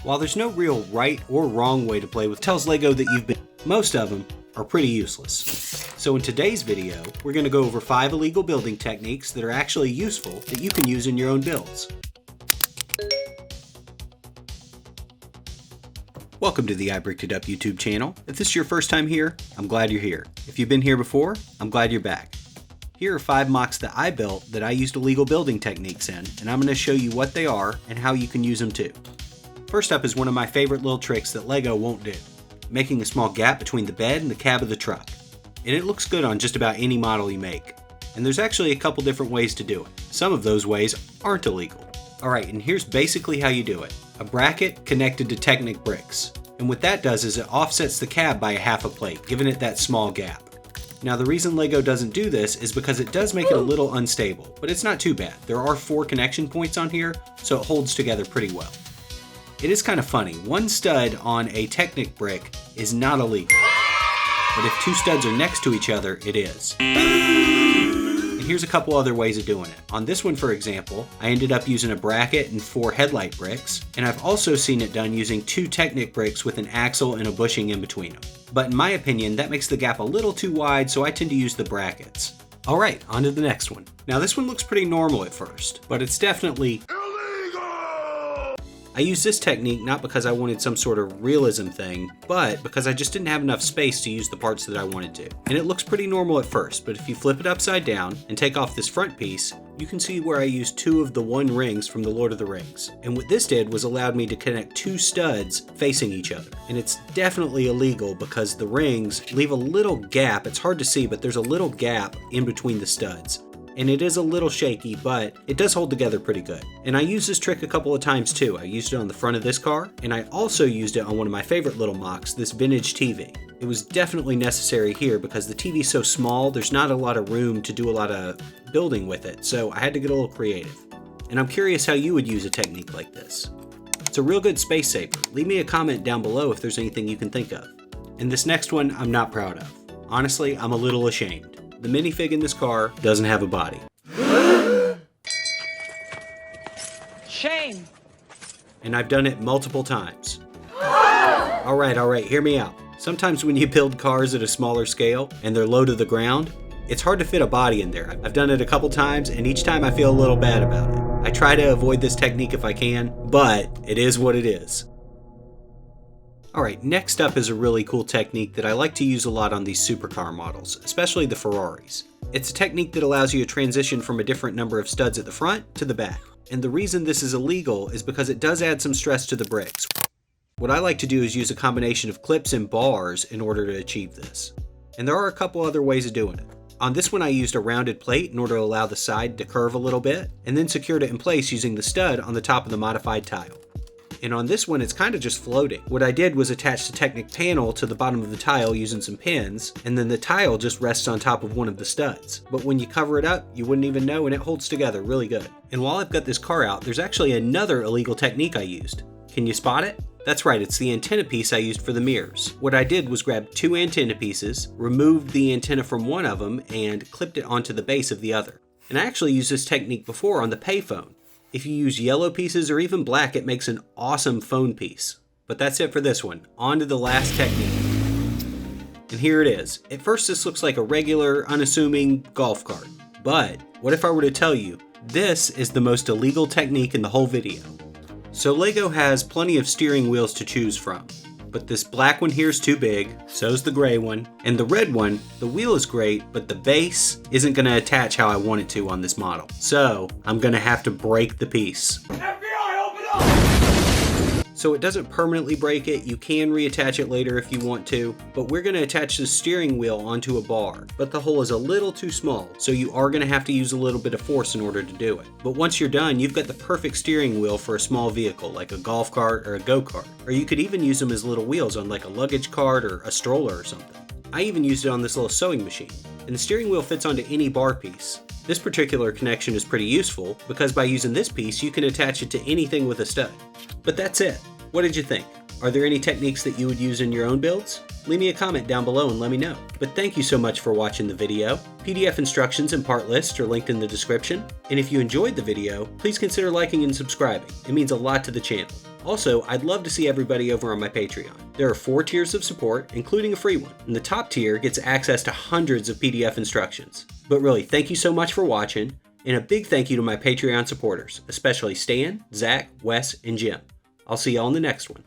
While there's no real right or wrong way to play with tells LEGO that you've been, most of them are pretty useless. So in today's video, we're going to go over 5 illegal building techniques that are actually useful that you can use in your own builds. Welcome to the I Bricked It Up YouTube channel. If this is your first time here, I'm glad you're here. If you've been here before, I'm glad you're back. Here are 5 mocks that I built that I used illegal building techniques in, and I'm going to show you what they are and how you can use them too. First up is one of my favorite little tricks that LEGO won't do, making a small gap between the bed and the cab of the truck. And it looks good on just about any model you make. And there's actually a couple different ways to do it. Some of those ways aren't illegal. Alright, and here's basically how you do it. A bracket connected to Technic bricks. And what that does is it offsets the cab by a half a plate, giving it that small gap. Now the reason LEGO doesn't do this is because it does make it a little unstable, but it's not too bad. There are 4 connection points on here, so it holds together pretty well. It is kind of funny, one stud on a Technic brick is not illegal, but if 2 studs are next to each other, it is. And here's a couple other ways of doing it. On this one, for example, I ended up using a bracket and 4 headlight bricks, and I've also seen it done using 2 Technic bricks with an axle and a bushing in between them. But in my opinion, that makes the gap a little too wide, so I tend to use the brackets. Alright, on to the next one. Now this one looks pretty normal at first, but it's definitely I used this technique not because I wanted some sort of realism thing, but because I just didn't have enough space to use the parts that I wanted to. And it looks pretty normal at first, but if you flip it upside down and take off this front piece, you can see where I used 2 of the 1 rings from the Lord of the Rings. And what this did was allowed me to connect 2 studs facing each other. And it's definitely illegal because the rings leave a little gap. It's hard to see, but there's a little gap in between the studs. And it is a little shaky, but it does hold together pretty good. And I used this trick a couple of times too. I used it on the front of this car, and I also used it on one of my favorite little mocks, this vintage TV. It was definitely necessary here because the TV's so small, there's not a lot of room to do a lot of building with it, so I had to get a little creative. And I'm curious how you would use a technique like this. It's a real good space saver. Leave me a comment down below if there's anything you can think of. And this next one, I'm not proud of. Honestly, I'm a little ashamed. The minifig in this car doesn't have a body. Shame! And I've done it multiple times. Alright, hear me out. Sometimes when you build cars at a smaller scale and they're low to the ground, it's hard to fit a body in there. I've done it a couple times and each time I feel a little bad about it. I try to avoid this technique if I can, but it is what it is. Alright, next up is a really cool technique that I like to use a lot on these supercar models, especially the Ferraris. It's a technique that allows you to transition from a different number of studs at the front to the back. And the reason this is illegal is because it does add some stress to the bricks. What I like to do is use a combination of clips and bars in order to achieve this. And there are a couple other ways of doing it. On this one I used a rounded plate in order to allow the side to curve a little bit, and then secured it in place using the stud on the top of the modified tile. And on this one, it's kind of just floating. What I did was attach the Technic panel to the bottom of the tile using some pins, and then the tile just rests on top of one of the studs. But when you cover it up, you wouldn't even know, and it holds together really good. And while I've got this car out, there's actually another illegal technique I used. Can you spot it? That's right, it's the antenna piece I used for the mirrors. What I did was grab 2 antenna pieces, removed the antenna from one of them, and clipped it onto the base of the other. And I actually used this technique before on the payphone. If you use yellow pieces or even black, it makes an awesome phone piece. But that's it for this one. On to the last technique. And here it is. At first this looks like a regular, unassuming golf cart. But what if I were to tell you, this is the most illegal technique in the whole video. So LEGO has plenty of steering wheels to choose from. But this black one here is too big, so's the gray one. And the red one, the wheel is great, but the base isn't going to attach how I want it to on this model. So I'm going to have to break the piece. FBI, open up! So it doesn't permanently break it, you can reattach it later if you want to, but we're going to attach the steering wheel onto a bar. But the hole is a little too small, so you are going to have to use a little bit of force in order to do it. But once you're done, you've got the perfect steering wheel for a small vehicle, like a golf cart or a go-kart. Or you could even use them as little wheels on like a luggage cart or a stroller or something. I even used it on this little sewing machine. And the steering wheel fits onto any bar piece. This particular connection is pretty useful, because by using this piece, you can attach it to anything with a stud. But that's it. What did you think? Are there any techniques that you would use in your own builds? Leave me a comment down below and let me know. But thank you so much for watching the video. PDF instructions and part lists are linked in the description. And if you enjoyed the video, please consider liking and subscribing. It means a lot to the channel. Also, I'd love to see everybody over on my Patreon. There are 4 tiers of support, including a free one, and the top tier gets access to hundreds of PDF instructions. But really, thank you so much for watching, and a big thank you to my Patreon supporters, especially Stan, Zach, Wes, and Jim. I'll see y'all in the next one.